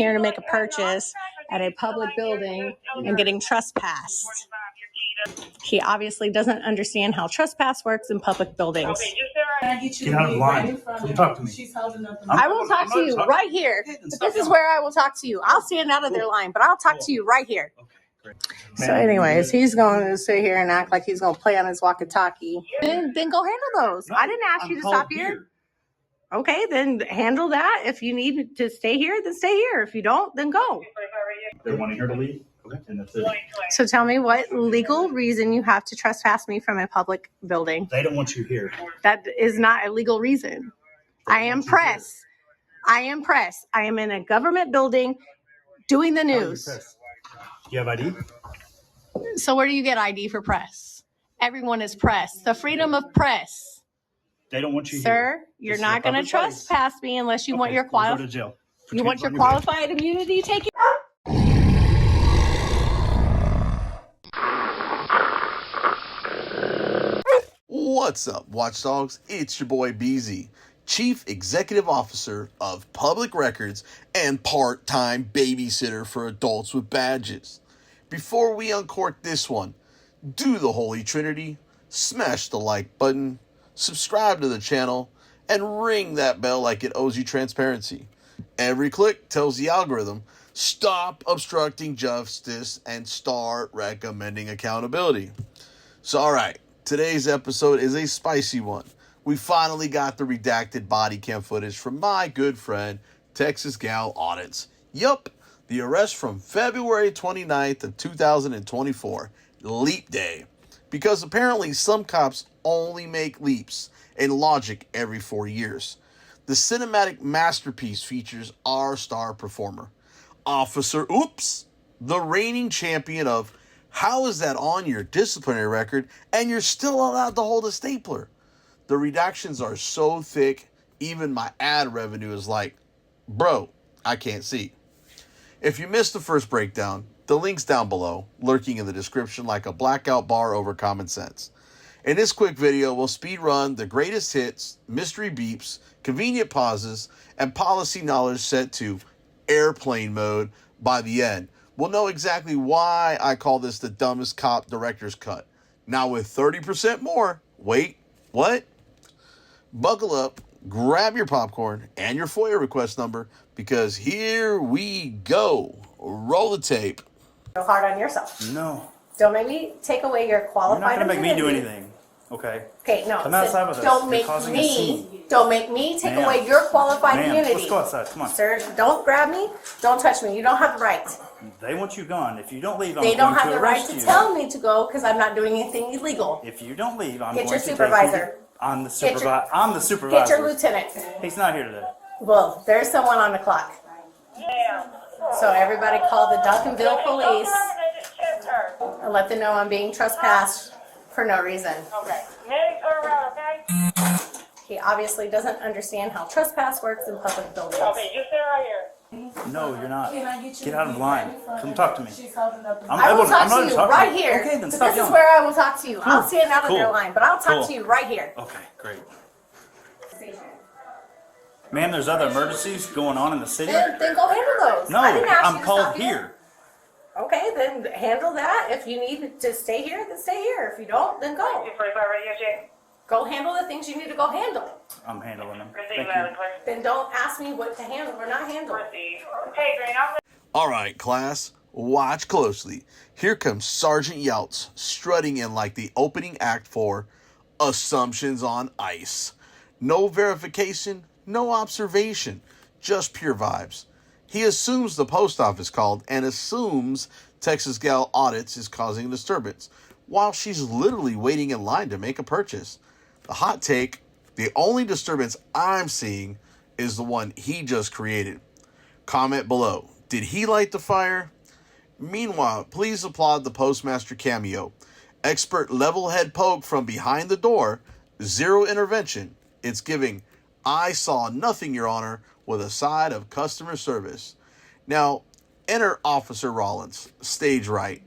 here to make a purchase at a public building and getting trespassed. He obviously doesn't understand how trespass works in public buildings. Get out of line. Come talk to me. I will talk to you right here. This is where I will talk to you. I'll stand out of their line, but I'll talk to you right here. So anyways, he's going to sit here and act like he's going to play on his walkie-talkie. Then go handle those. I didn't ask you to stop here. Okay, then handle that. If you need to stay here, then stay here. If you don't, then go. They're wanting her to leave? Okay. And that's it. So tell me what legal reason you have to trespass me from a public building. They don't want you here. That is not a legal reason. I am press. I am press. I am in a government building doing the news. Do you have ID? So where do you get ID for press? Everyone is press. The freedom of press. They don't want you Sir, here. You're not going to trespass me unless you want your Go to jail. You want your qualified immunity taken? What's up, Watchdogs? It's your boy BZ, Chief Executive Officer of Public Records and part-time babysitter for adults with badges. Before we uncork this one, do the Holy Trinity, smash the like button, subscribe to the channel, and ring that bell like it owes you transparency. Every click tells the algorithm, stop obstructing justice and start recommending accountability. So alright, today's episode is a spicy one. We finally got the redacted body cam footage from my good friend, Texas Gal Audits. Yup, the arrest from February 29th of 2024, Leap Day. Because apparently some cops only make leaps in logic every 4 years. The cinematic masterpiece features our star performer, Officer Oops, the reigning champion of how is that on your disciplinary record and you're still allowed to hold a stapler? The redactions are so thick, even my ad revenue is like, bro, I can't see. If you missed the first breakdown, the link's down below, lurking in the description like a blackout bar over common sense. In this quick video, we'll speed run the greatest hits, mystery beeps, convenient pauses, and policy knowledge set to airplane mode. By the end, we'll know exactly why I call this the dumbest cop director's cut. Now with 30% more, wait, what? Buckle up, grab your popcorn and your FOIA request number, because here we go. Roll the tape. Go hard on yourself. No. Don't make me take away your qualified You're not going to make me do immunity. anything. Okay. Okay, no. Come outside with us. Don't You're make causing a me. scene. Don't make me take Ma'am. away your qualified Ma'am, immunity. let's go outside. Come on. Sir, don't grab me. Don't touch me. You don't have the right. They want you gone. If you don't leave, I'm They going don't to have the right arrest to you. tell me to go because I'm not doing anything illegal. If you don't leave, I'm Get going your to take supervisor. you. I'm the Get your- supervisor. I'm the supervisor. Get your lieutenant. He's not here today. Well, there's someone on the clock. So everybody call the DUCANVILLE police and let them know I'm being trespassed for no reason. Okay. Medics are around, okay? He obviously doesn't understand how trespass works in public buildings. Okay, you stay right here. No, you're not. Get out of line. Come talk to me. I will talk to you right here. Okay, then But stop this is yelling. where I will talk to you. I'll stand out of Cool. their line, but I'll talk Cool. to you right here. Okay, great. Ma'am, there's other emergencies going on in the city. Then go handle those. No, I didn't ask you I'm to called stop you. here. Okay, then handle that. If you need to stay here, then stay here. If you don't, then go. 245 radio check. Go handle the things you need to go handle. I'm handling them. Proceed, Thank Madam you. Clerk. Then don't ask me what to handle or not handle. Proceed. Okay, Green, I'm All right, class, watch closely. Here comes Sergeant Younts strutting in like the opening act for Assumptions on Ice. No verification, no observation, just pure vibes. He assumes the post office called and assumes Texas Gal Audits is causing a disturbance, while she's literally waiting in line to make a purchase. The hot take, the only disturbance I'm seeing is the one he just created. Comment below. Did he light the fire? Meanwhile, please applaud the postmaster cameo. Expert level head poke from behind the door. Zero intervention. It's giving, I saw nothing, Your Honor, with a side of customer service. Now, enter Officer Rawlins, stage right.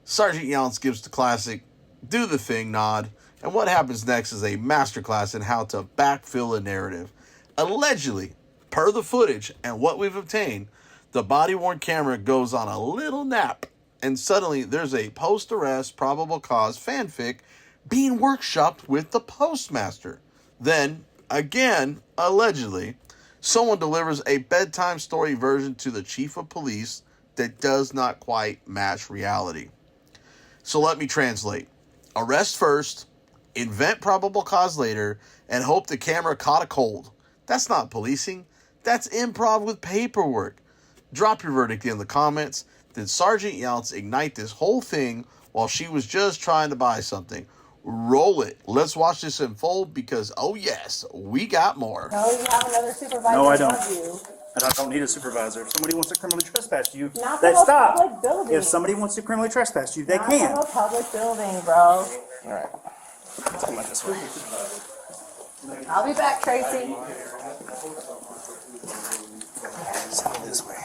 Sergeant Younts gives the classic, do the thing nod. And what happens next is a masterclass in how to backfill a narrative. Allegedly, per the footage and what we've obtained, The body-worn camera goes on a little nap, and suddenly there's a post-arrest probable cause fanfic being workshopped with the postmaster. Then, again, allegedly, someone delivers a bedtime story version to the chief of police that does not quite match reality. So let me translate. Arrest first, invent probable cause later, and hope the camera caught a cold. That's not policing. That's improv with paperwork. Drop your verdict in the comments. Did Sergeant Younts ignite this whole thing while she was just trying to buy something? Roll it. Let's watch this unfold because, oh yes, we got more. No, you have another supervisor. No, I don't. above you. And I don't need a supervisor. If somebody wants to criminally trespass you, Not they from a stop. public building. If somebody wants to criminally trespass you, they Not can. from a public building, bro. All right. Let's come back this way. I'll be back, Tracy. This way.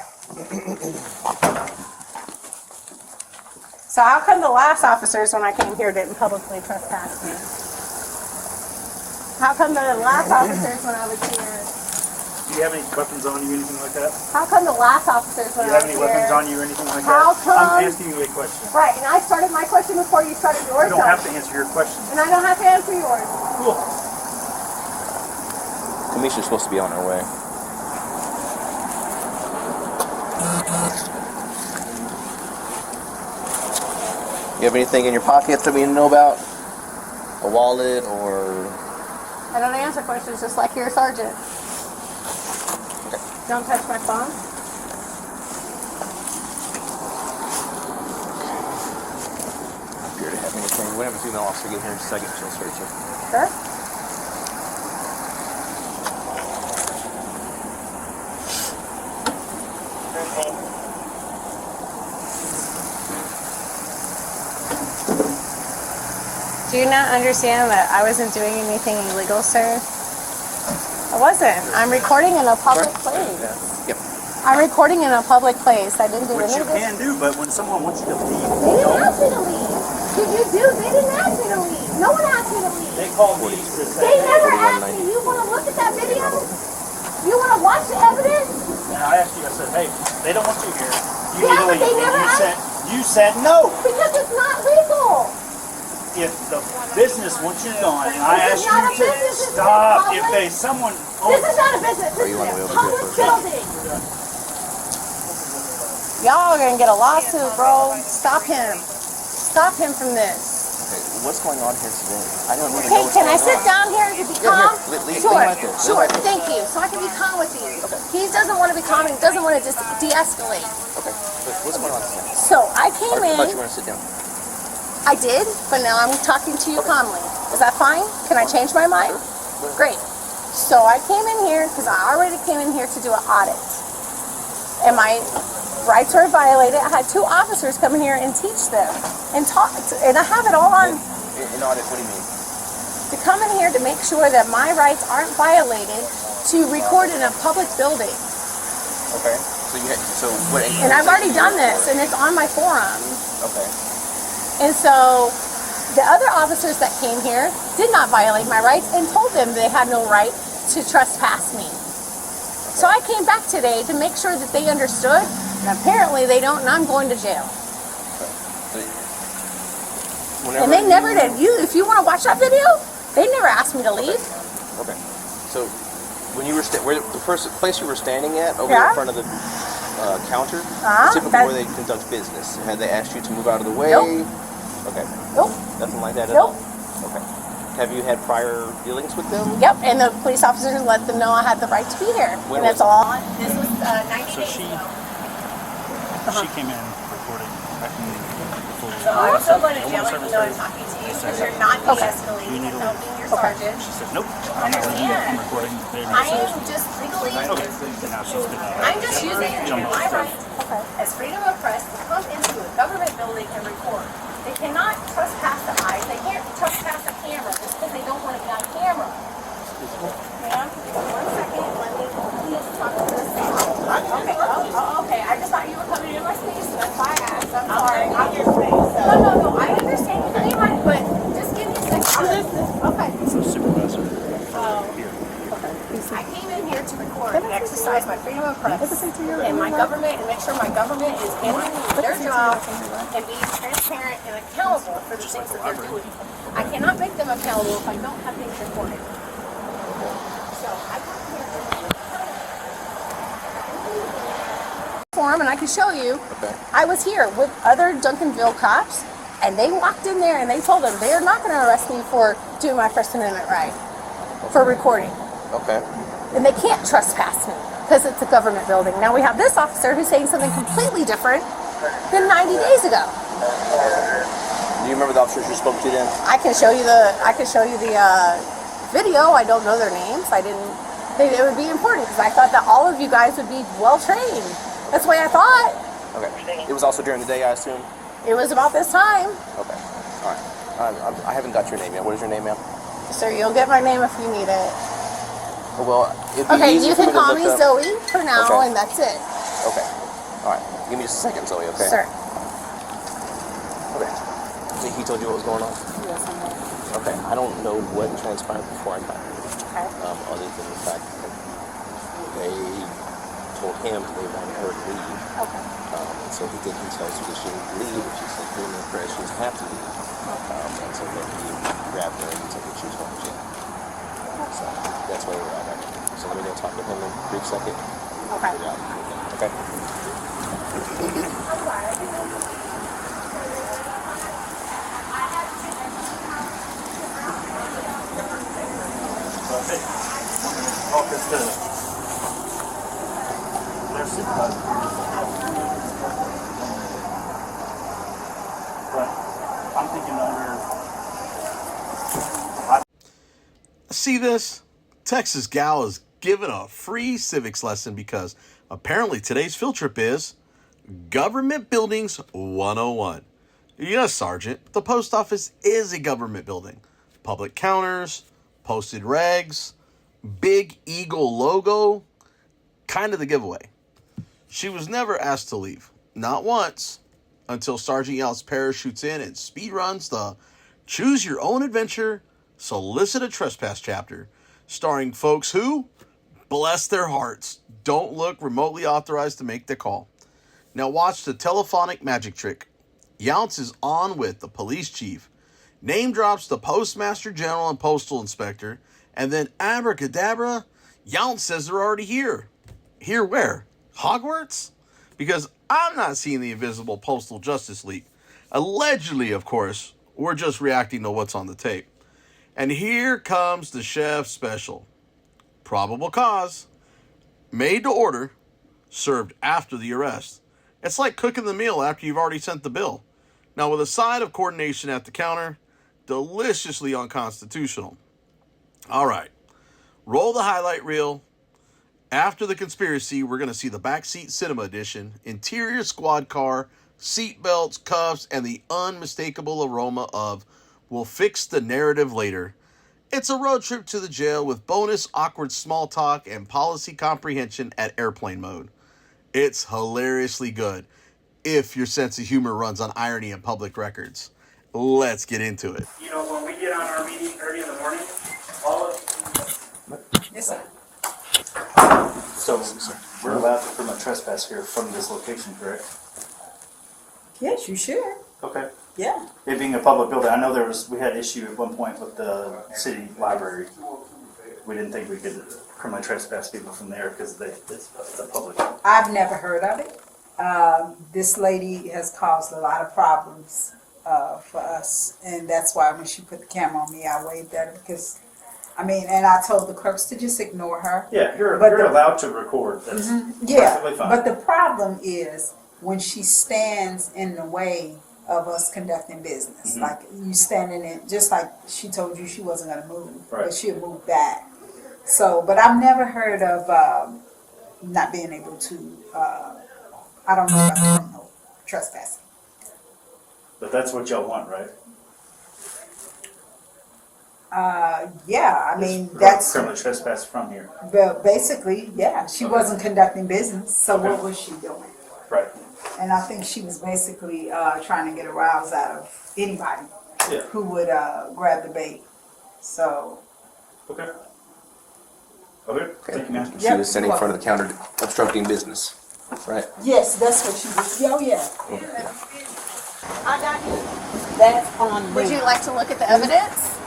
So how come the last officers when I came here didn't publicly trespass me? How come the last officers when I was here? Do you have any weapons on you, anything like that? How come the last officers Do when you I have was any here? weapons on you or anything like How that? come? I'm asking you a question. Right, and I started my question before you started yours. You don't have to answer your question. And I don't have to answer yours. Cool. Kamisha's supposed to be on her way. You have anything in your pockets that we need to know about? A wallet or... I don't answer questions just like your sergeant. Okay. Don't touch my phone. Appear to have anything. We have a female officer get here in a second. She'll search it. Sure. Do you not understand that I wasn't doing anything illegal, sir? I wasn't. I'm recording in a public place. Yep. I'm recording in a public place. I didn't do Which you anything. can do, but when someone wants you to leave, They didn't ask me to leave. Did you do? They didn't ask me to leave. No one asked me to leave. they call me to say, They never asked me. You want to look at that video? You want to watch the evidence? and I asked you, I said, hey, they don't want you here. You Yeah, need to but leave. they never And you said no. Because it's not legal. If the business wants you gone, and I This asked is not a you to business, this is stop. public. If they someone This is not a business. This you is on the a way over public here building. Y'all are going to get a lawsuit, bro. Stop him. Stop him from this. Okay. What's going on here today? I don't even Okay, know what's can I going sit on. down here to be Yeah, calm? here. Leave Sure, right there. sure. Leave right there. Thank you. So I can be calm with you. He doesn't want to be calm and he doesn't want to just de-escalate. Okay. What's going on today? So I came I thought in. you were going to sit down. I did, but now I'm talking to you calmly. Is that fine? Can I change my mind? Great. So I came in here because I already came in here to do an audit. And my rights were violated. I had 2 officers come in here and teach them and talk. And I have it all on In audit, what do you mean? to come in here to make sure that my rights aren't violated to record in a public building. Okay. So you had, so what? And I've already done this and it's on my forum. Okay. And so the other officers that came here did not violate my rights and told them they had no right to trespass me. So I came back today to make sure that they understood, and apparently they don't, and I'm going to jail. And they never did. If you want to watch that video, they never asked me to leave. Okay. So when you were where the first place you were standing at over Yeah. in front of the counter, typically that- where they conduct business, had they asked you to move out of the way? Nope. Okay. Nope. Nothing like that at Nope. all? Okay. Have you had prior dealings with them? Yep, and the police officers let them know I had the right to be here. When And that's was all. This was 90 So days she ago. came in recording back in before. So I'm still going to jail even though I'm talking to you because you're not de-escalating and helping your sergeant. She said, nope, I'm not leaving. I'm recording. I am just legally, Okay. And now she's been I'm just using my right as freedom of press to come into a government building and record. They cannot trespass the eyes. They can't trespass the camera just because they don't want to be on camera. Ma'am, 1 second. Let me please talk to this. Okay. Okay. I just thought you were coming in my space, so that's why I asked. I'm sorry. I'm your space. No. I understand you can leave mine, but just give me a second. Okay. So supervisor. I came in here to record and exercise my freedom of press and my government from my government is handling their job and being transparent and accountable for the things that they're doing. I cannot make them accountable if I don't have things recorded. So I come here form, and I can show you. Okay. I was here with other DUCANVILLE cops, and they walked in there and they told them they are not going to arrest me for doing my First Amendment right for recording. Okay. And they can't trespass me because it's a government building. Now we have this officer who's saying something completely different than 90 days ago. Do you remember the officers you spoke to then? I can show you the video. I don't know their names. I didn't think it would be important because I thought that all of you guys would be well trained. That's the way I thought. Okay. It was also during the day, I assume? It was about this time. Okay. All right. I haven't got your name yet. What is your name, ma'am? Sir, you'll get my name if you need it. Well, it'd be Okay, easier you for can to call look me up. Zoe for now, Okay. and that's it. Okay. All right. Give me just a second, Zoe, okay? Sir. Okay. So he told you what was going on? Yes, I know. Okay. I don't know what transpired before I got here. Okay. Other than the fact that they told him that they wanted her to leave. Okay. And so he didn't tell her that she needed to leave. If she said during the press, she was have to leave. And so then he grabbed her and took her to home jail. So that's where we're at right now. So let me go talk with him in a brief second. Okay. Okay. Oh, it's the their supervisor. But I'm thinking under. See this? Texas Gal is given a free civics lesson because apparently today's field trip is Government Buildings 101. Yes, Sergeant, the post office is a government building. Public counters, posted regs, big eagle logo, kind of the giveaway. She was never asked to leave, not once, until Sergeant Younts parachutes in and speed runs the Choose Your Own Adventure Solicit a Trespass chapter, starring folks who, bless their hearts, don't look remotely authorized to make the call. Now watch the telephonic magic trick. Younts is on with the police chief, name drops the postmaster general and postal inspector, and then abracadabra, Younts says they're already here. Here where? Hogwarts? Because I'm not seeing the invisible Postal Justice League. Allegedly, of course, we're just reacting to what's on the tape. And here comes the chef special. Probable cause. Made to order. Served after the arrest. It's like cooking the meal after you've already sent the bill. Now with a side of coordination at the counter, deliciously unconstitutional. All right. Roll the highlight reel. After the conspiracy, we're going to see the Backseat Cinema edition, interior squad car, seat belts, cuffs, and the unmistakable aroma of "we'll fix the narrative later." It's a road trip to the jail with bonus awkward small talk and policy comprehension at airplane mode. It's hilariously good, if your sense of humor runs on irony and public records. Let's get into it. You know, when we get on our meeting early in the morning, all of Yes, sir. so we're allowed to permit trespass here from this location, correct? Yes, you should. Okay. Yeah. It being a public building, I know we had issue at one point with the city library. We didn't think we could permit trespass people from there because it's a public. I've never heard of it. This lady has caused a lot of problems for us, and that's why when she put the camera on me, I waved at her because, and I told the clerks to just ignore her. Yeah, you're But allowed to record. That's perfectly fine. But the problem is when she stands in the way of us conducting business. Like you standing in, just like she told you she wasn't going to move, Right. but she'll move back. So, but I've never heard of not being able to, I don't know about the criminal trespassing. But that's what y'all want, right? Yeah, that's, criminal trespass from here. but basically, yeah, she wasn't conducting business, so Okay. what was she doing? Right. And I think she was basically trying to get a rouse out of anybody Yeah. who would grab the bait. So, Okay. Okay. Thank you, ma'am. She was standing in front of the counter obstructing business. Right. Yes, that's what she was. Oh, yeah. I got you. That's on Would them. you like to look at the evidence?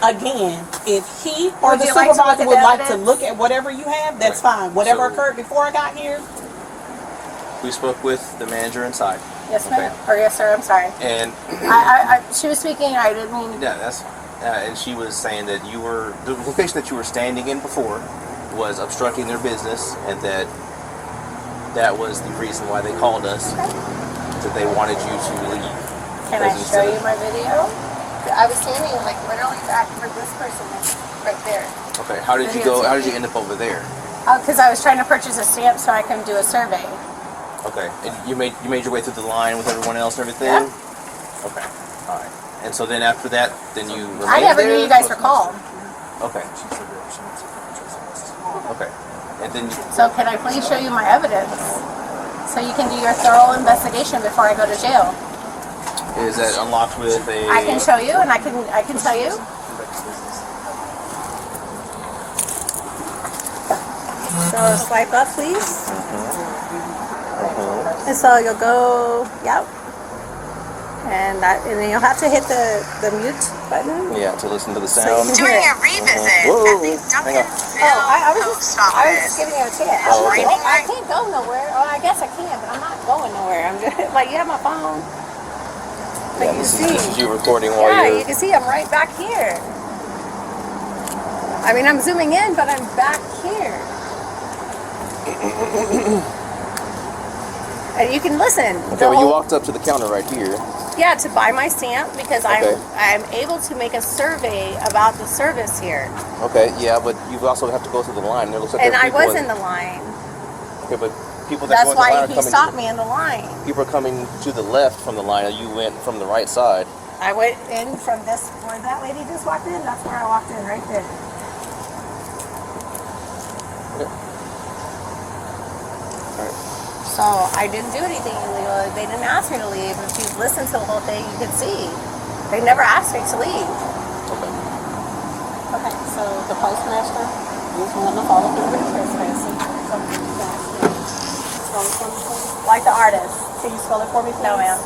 Again, if he or Would the you like to look supervisor at would the like to evidence? look at whatever you have, that's fine. Whatever So- occurred before I got here, We spoke with the manager inside. Yes, ma'am. Okay. Or yes, sir. I'm sorry. And She was speaking. I didn't mean. yeah, and she was saying that the location that you were standing in before was obstructing their business, and that was the reason why they called us, that they wanted you to leave. Can I show you my video? I was standing like literally back for this person right there. Okay, how did you go? How did you end up over there? Because I was trying to purchase a stamp so I can do a survey. Okay, and you made your way through the line with everyone else and everything. Yeah. Okay, all right. And so then after that, then you remained I never there? knew you guys were called. Okay. Okay, and then So can I please show you my evidence so you can do your thorough investigation before I go to jail? is that unlocked with a? I can show you and I can tell you. So swipe up, please. And so you'll go, yep. And then you'll have to hit the mute button. Yeah, to listen to the So sound. you can hear it. revisit Whoa, at the hang on. I was just giving you a chance. Oh, okay. I can't go nowhere. Oh, I guess I can, but I'm not going nowhere. I'm just like, you have my phone. But Yeah, you this see. is you recording while Yeah, you're. you can see I'm right back here. I mean, I'm zooming in, but I'm back here. And you can listen. Okay, well, you walked up to the counter right here. Yeah, to buy my stamp because Okay. I'm able to make a survey about the service here. Okay, yeah, but you also have to go through the line. There looks like And there are I people was in the line. Okay, but people that That's go in the line why are he coming. stopped me in the line. People are coming to the left from the line, and you went from the right side. I went in from this, where that lady just walked in, that's where I walked in, right there. So I didn't do anything illegal. They didn't ask me to leave. If you listen to the whole thing, you can see. They never asked me to leave. Okay. Okay, so the postmaster is wanting to follow through with trespassing. Like the artist. can you spell it for me, please? No, ma'am.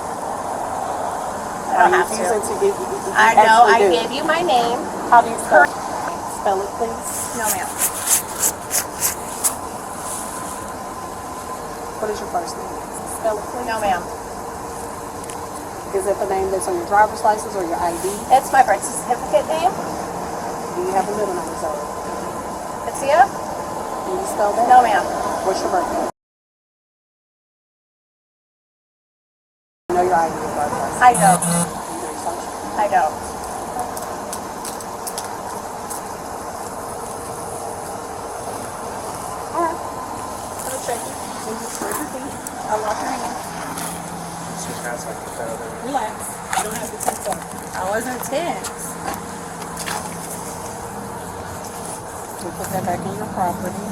I don't have to. To give you, I know. I gave you my name. How do you spell it? Spell it, please. No, ma'am. What is your first name? Spell it, please. No, ma'am. Is it the name that's on your driver's license or your ID? It's my birth certificate name. Do you have a middle name, sir? It's you? Can you spell that? No, ma'am. What's your birthday? I know your ID and driver's license. I don't. You know your social? I don't. Alright. I'll check it. Can you spread your feet? I'll lock your hand. Relax. You don't have to tense up. I wasn't tense. We'll put that back on your property.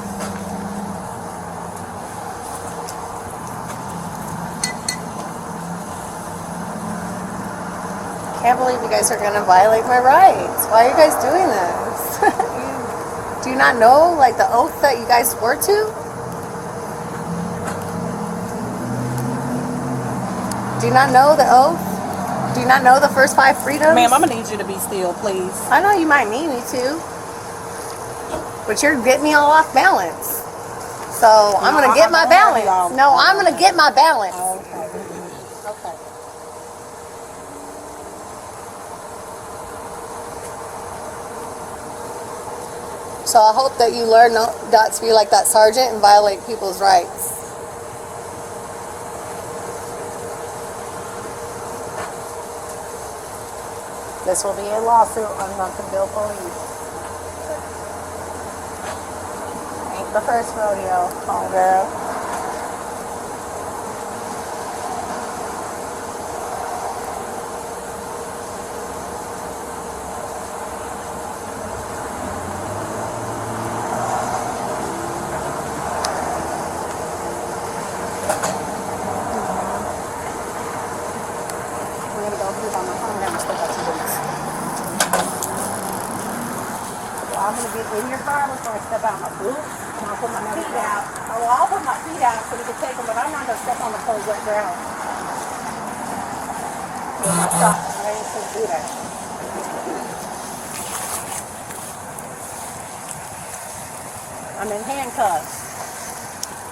Can't believe you guys are gonna violate my rights. Why are you guys doing this? Do you not know, like, the oath that you guys swore to? Do you not know the oath? Do you not know the first 5 freedoms? Ma'am, I'm gonna need you to be still, please. I know you might need me to, but you're getting me all off balance. So I'm No, gonna get my I don't have you balance. all- No, I'm gonna get my balance. Okay. Okay. So I hope that you learn not to be like that sergeant and violate people's rights. This will be a lawsuit on DUCANVILLE police. Ain't the first rodeo, homegirl. We're gonna go through on my phone. I'm gonna step out some boots. Well, I'm gonna get in your car before I step out my boots. And I'll put my feet out. Oh, well, I'll put my feet out so we can take them, but I'm not gonna step on the cold, wet ground. With my socks, I ain't gonna do that. I'm in handcuffs.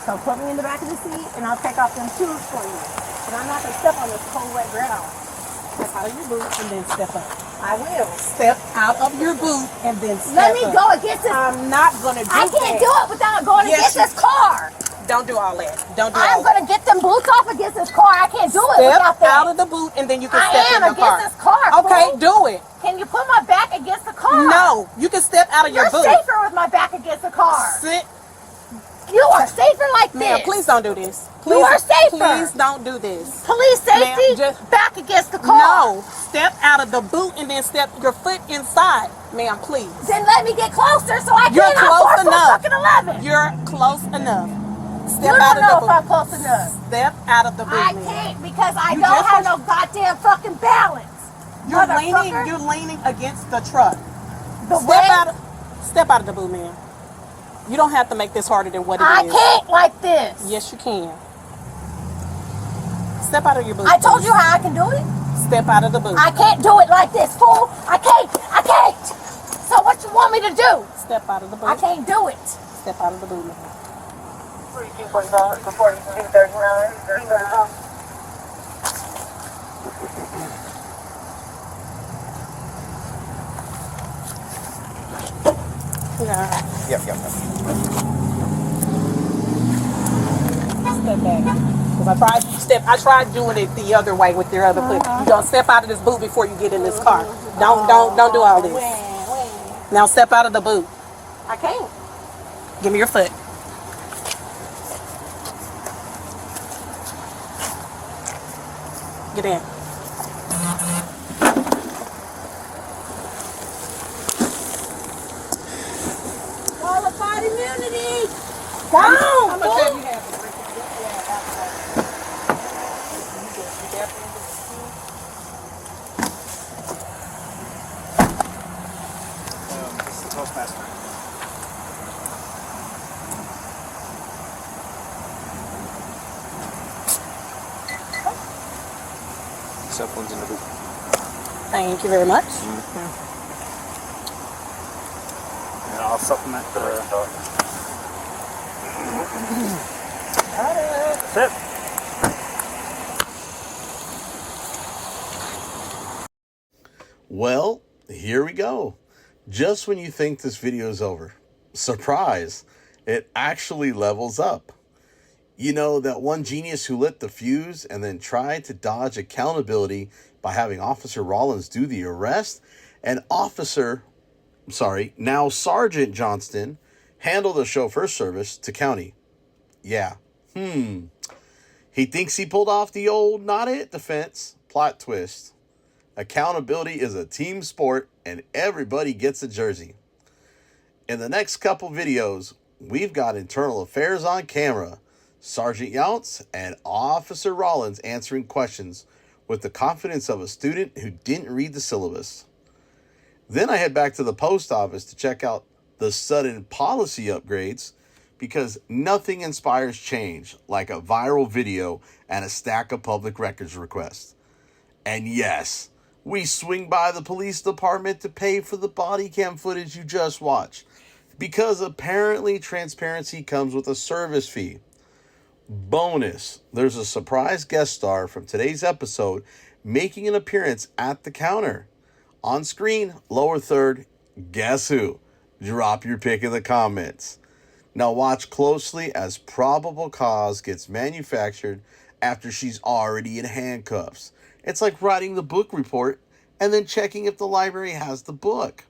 So put me in the back of the seat and I'll take off them shoes for you. But I'm not gonna step on this cold, wet ground. Step out of your boot and then step up. I will. Step out of your boot and then step up. Let me go against this. I'm not gonna do that. I can't do it without going against this car. Don't do all that. Don't do I'm all that. gonna get them boots off against this car. I can't do it without Step out that. of the boot and then you can I step am in the car. against this car. Okay, fool. do it. Can you put my back against the car? No, you can step out of your You're boot. safer with my back against the car. Sit. You are safer like Ma'am, this. please don't do this. You are safer. Please don't do this. Police safety, Ma'am, just- back against the car. No, step out of the boot and then step your foot inside. Ma'am, please. Then let me get closer so I You're can close enough. fucking 11. You're close enough. You Step don't out of know the if boot. I'm close enough. Step out of the boot. I ma'am. can't because I You don't just have was- no goddamn fucking balance. You're Motherfucker. leaning against the truck. The Step way out of the boot, ma'am. You don't have to make this harder than what it I is. can't like this. Yes, you can. Step out of your boot. I told please. you how I can do it. Step out of the boot. I can't do it like this, fool. I can't. So what you want me to do? Step out of the boot. I can't do it. Step out of the boot, ma'am. 42.39. Yeah. Yep. Step back. Because I tried doing it the other way with your other foot. You don't step out of this boot before you get in this car. Don't do all this. Now step out of the boot. I can't. Give me your foot. Get in. Qualified immunity. How Down. much have fool. you had? This is the Toastmaster. Cell phone's in the boot. Thank you very much. And I'll supplement the. That's it. Well, here we go. Just when you think this video is over, surprise, it actually levels up. You know, that one genius who lit the fuse and then tried to dodge accountability by having Officer Rawlins do the arrest, and now Sergeant Johnston handled the chauffeur service to county. Yeah. He thinks he pulled off the old not it defense. Plot twist. Accountability is a team sport and everybody gets a jersey. In the next couple videos, we've got internal affairs on camera, Sergeant Younts and Officer Rawlins answering questions with the confidence of a student who didn't read the syllabus. Then I head back to the post office to check out the sudden policy upgrades, because nothing inspires change like a viral video and a stack of public records requests. And yes, we swing by the police department to pay for the body cam footage you just watched, because apparently transparency comes with a service fee. Bonus, there's a surprise guest star from today's episode making an appearance at the counter. On screen, lower third, guess who? Drop your pick in the comments. Now watch closely as probable cause gets manufactured after she's already in handcuffs. It's like writing the book report and then checking if the library has the book.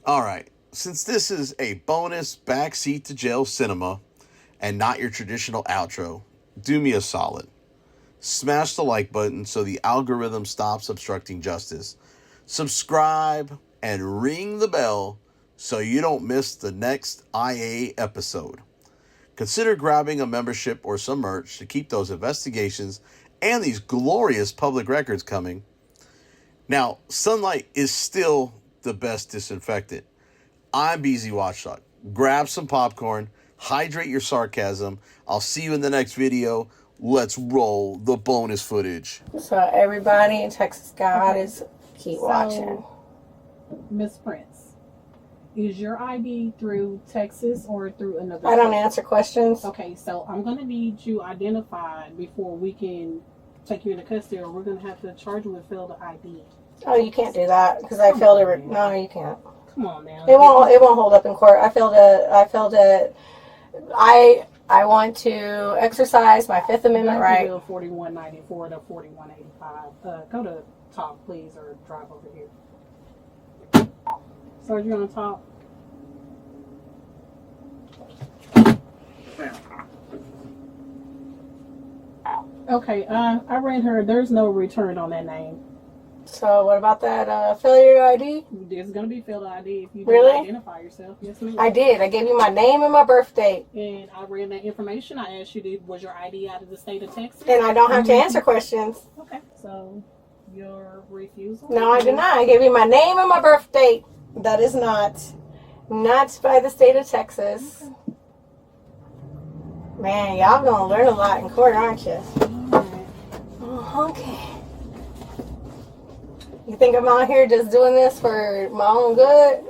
Alright, since this is a bonus backseat to jail cinema and not your traditional outro, do me a solid. Smash the like button so the algorithm stops obstructing justice. Subscribe and ring the bell so you don't miss the next IA episode. Consider grabbing a membership or some merch to keep those investigations and these glorious public records coming. Now, sunlight is still the best disinfectant. I'm BZWATCHDOG. Grab some popcorn, hydrate your sarcasm. I'll see you in the next video. Let's roll the bonus footage. So everybody in Texas Gal Audits, keep watching. Miss Prince, is your ID through Texas or through another I don't state? answer questions. Okay, so I'm going to need you identified before we can take you into custody, or we're going to have to charge you with failed ID. Oh, you can't do that because I failed it. No, you can't. Come on now. It won't hold up in court. I failed it. I want to exercise my Fifth Amendment right. 4194 to 4185. Go to top, please, or drive over here. Sergeant on top. Okay, I ran her. There's no return on that name. So what about that failure ID? There's going to be failed ID if you Really? don't identify yourself. Yes, ma'am. I did. I gave you my name and my birth date. And I ran that information. I asked you, was your ID out of the state of Texas? And I don't have to answer questions. Okay, so your refusal? No, I did not. I gave you my name and my birth date. That is not by the state of Texas. Man, y'all gonna learn a lot in court, aren't you? Oh, okay. You think I'm out here just doing this for my own good?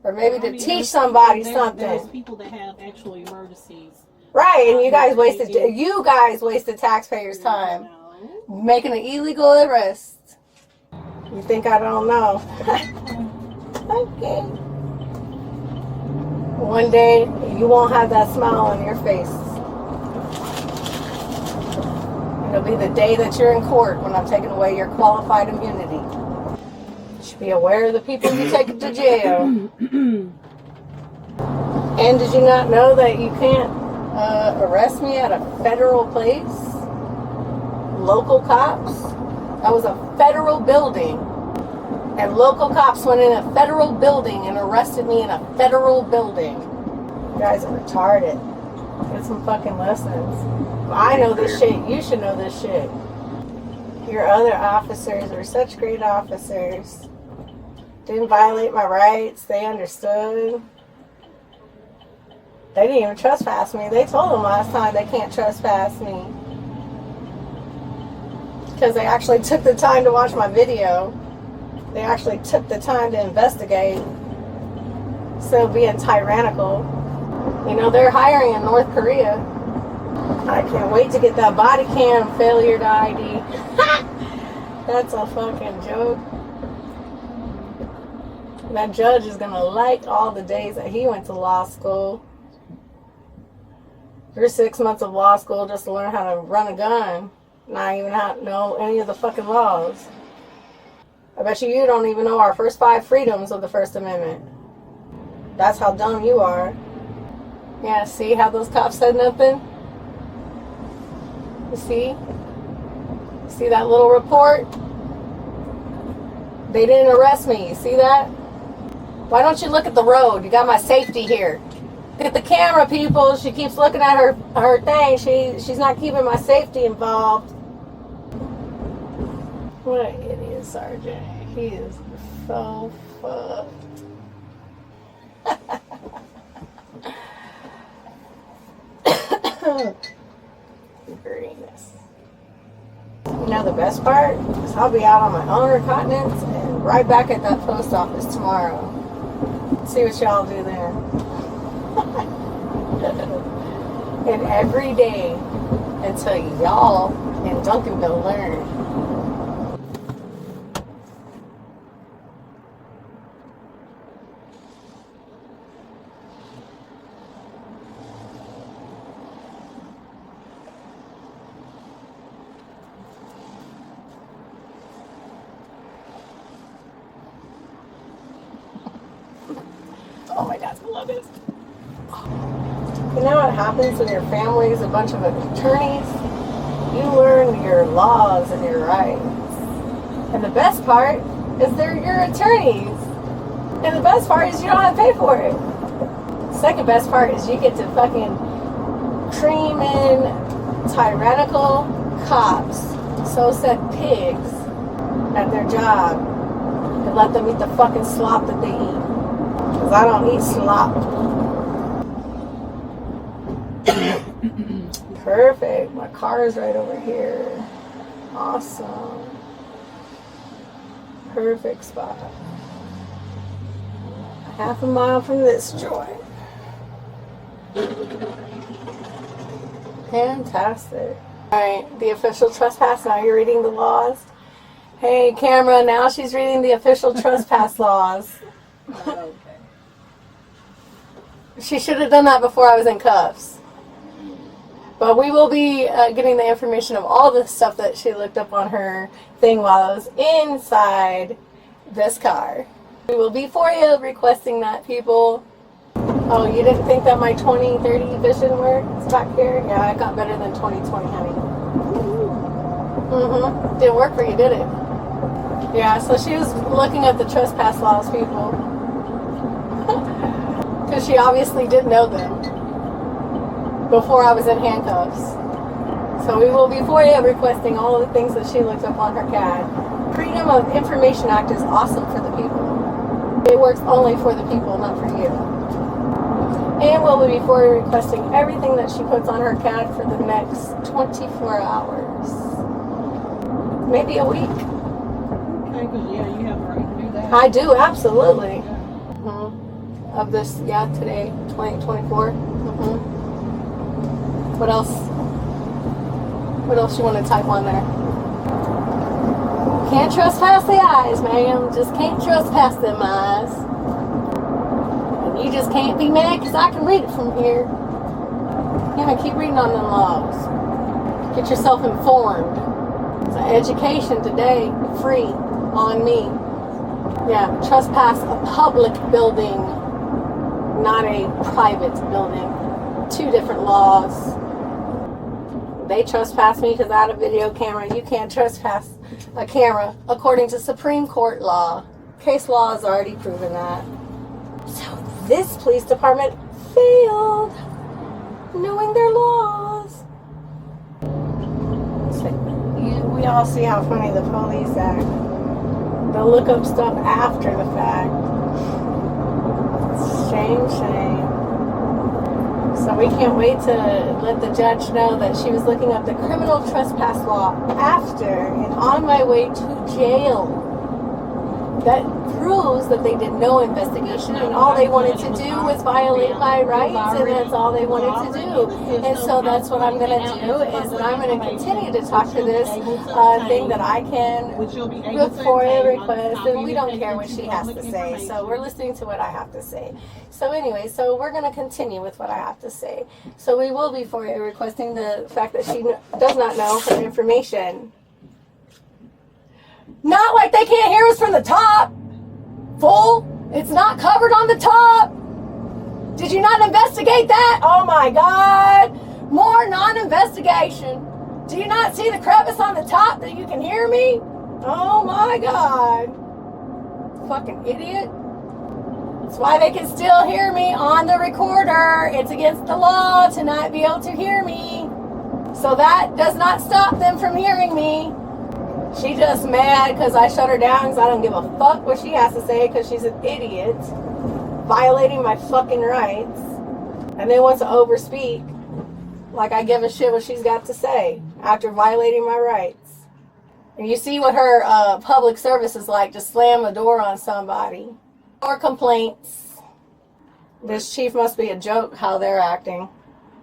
Or maybe to teach somebody something? There's people that have actual emergencies. Right, and you guys wasted taxpayers' time making an illegal arrest. You think I don't know? Okay. One day you won't have that smile on your face. It'll be the day that you're in court when I'm taking away your qualified immunity. You should be aware of the people you take to jail. And did you not know that you can't arrest me at a federal place? Local cops? That was a federal building. And local cops went in a federal building and arrested me in a federal building. You guys are retarded. Get some fucking lessons. I know this shit. You should know this shit. Your other officers are such great officers. Didn't violate my rights. They understood. They didn't even trespass me. They told them last time they can't trespass me. Because they actually took the time to watch my video. They actually took the time to investigate. So being tyrannical. You know, they're hiring in North Korea. I can't wait to get that body cam failure to ID. That's a fucking joke. That judge is going to like all the days that he went to law school. You're 6 months of law school just to learn how to run a gun. Not even how to know any of the fucking laws. I bet you don't even know our first 5 freedoms of the First Amendment. That's how dumb you are. Yeah, see how those cops said nothing? You see? See that little report? They didn't arrest me. You see that? Why don't you look at the road? You got my safety here. Look at the camera, people. She keeps looking at her thing. She's not keeping my safety involved. What an idiot, Sergeant. He is so fucked. Greenness. You know the best part is I'll be out on my own recognizance and right back at that post office tomorrow. See what y'all do then. And every day until y'all in Duncanville learn. Oh my God, I love this. You know what happens when your family is a bunch of attorneys? You learn your laws and your rights. And the best part is they're your attorneys. And the best part is you don't have to pay for it. Second best part is you get to fucking cream in tyrannical cops, so said pigs, at their job and let them eat the fucking slop that they eat. Because I don't eat slop. Perfect. My car is right over here. Awesome. Perfect spot. Half a mile from this joint. Fantastic. Alright, the official trespass. Now you're reading the laws. Hey, camera, now she's reading the official trespass laws. Okay. She should have done that before I was in cuffs. But we will be getting the information of all the stuff that she looked up on her thing while I was inside this car. We will be FOIA requesting that, people. Oh, you didn't think that my 20/30 vision works back here? Yeah, I got better than 20/20, honey. Didn't work for you, did it? Yeah, so she was looking at the trespass laws, people. Because she obviously didn't know them before I was in handcuffs. So we will be FOIA requesting all of the things that she looked up on her CAD. Freedom of Information Act is awesome for the people. It works only for the people, not for you. And we'll be FOIA requesting everything that she puts on her CAD for the next 24 hours. Maybe a week. Okay, because yeah, you have the right to do that. I do, absolutely. Of this, yeah, today, 2024. What else? What else you want to type on there? Can't trespass the eyes, ma'am. Just can't trespass them eyes. And you just can't be mad because I can read it from here. Yeah, keep reading on them laws. Get yourself informed. So education today, free, on me. Yeah, trespass a public building, not a private building. Two different laws. They trespassed me because I had a video camera. You can't trespass a camera according to Supreme Court law. Case law has already proven that. So this police department failed knowing their laws. So we all see how funny the police act. They'll look up stuff after the fact. Shame, shame. So we can't wait to let the judge know that she was looking up the criminal trespass law after and on my way to jail. That proves that they did no investigation and all they wanted to do was violate my rights, and that's all they wanted to do. And so that's what I'm going to do, is that I'm going to continue to talk to this thing that I can look for a request, and we don't care what she has to say. So we're listening to what I have to say. So anyway, so we're going to continue with what I have to say. So we will be FOIA requesting the fact that she does not know her information. Not like they can't hear us from the top. Fool, it's not covered on the top. Did you not investigate that? Oh my God. More non-investigation. Do you not see the crevice on the top that you can hear me? Oh my God. Fucking idiot. That's why they can still hear me on the recorder. It's against the law to not be able to hear me. So that does not stop them from hearing me. She just mad because I shut her down because I don't give a fuck what she has to say because she's an idiot. Violating my fucking rights. And then wants to overspeak like I give a shit what she's got to say after violating my rights. And you see what her public service is like, just slam the door on somebody. More complaints. This chief must be a joke how they're acting.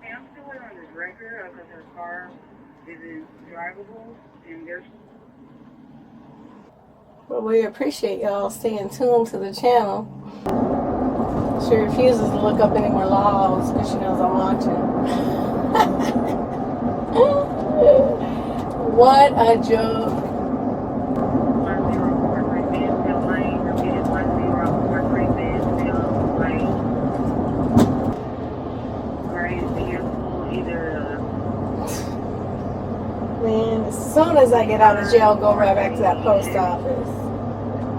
Hey, I'm still waiting on this record because her car isn't drivable and there's. But we appreciate y'all staying tuned to the channel. She refuses to look up any more laws because she knows I'm watching. What a joke. 1043 Mansfield Lane, repeated 1043 Mansfield Lane. Gray vehicle, either. Man, as soon as I get out of jail, go right back to that post office.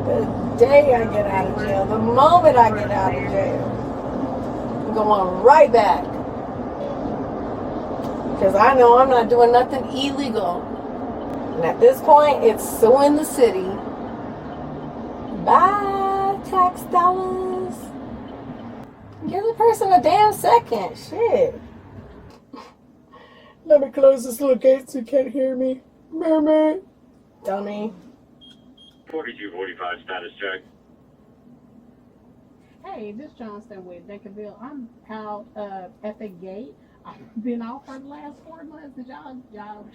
The day I get out of jail, the moment I get out of jail, I'm going right back. Because I know I'm not doing nothing illegal. And at this point, it's suing the city. Bye, tax dollars. Give the person a damn second. Shit. Let me close this little gate so you can't hear me. Murmur. Dummy. 4245 status check. Hey, this Johnston with DUCANVILLE. I'm out at the gate. I've been off for the last 4 months. Did y'all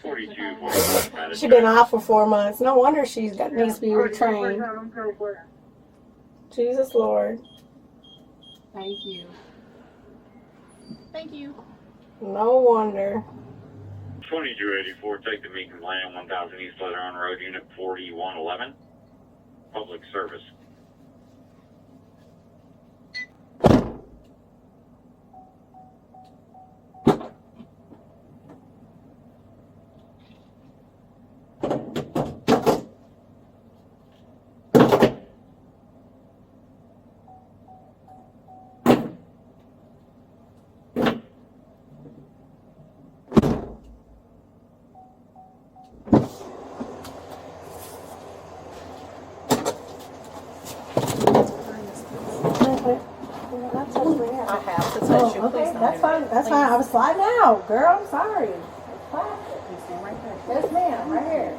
4245 status She's been off for 4 months. No wonder she's got needs to be retrained. Jesus Lord. Thank you. Thank you. No wonder. 2284, take the meet complaint on 1000 East Leather Road, Unit 4111. Public service. I have to touch you. Okay, that's fine. That's fine. I was sliding out, girl. I'm sorry. You stand right there. Yes, ma'am. Right here.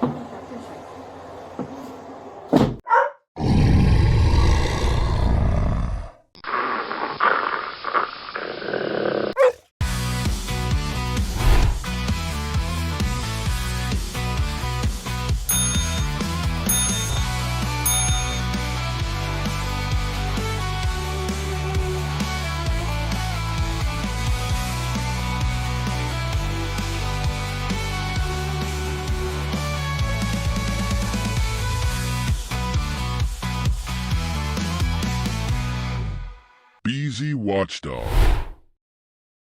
BZWATCHDOG.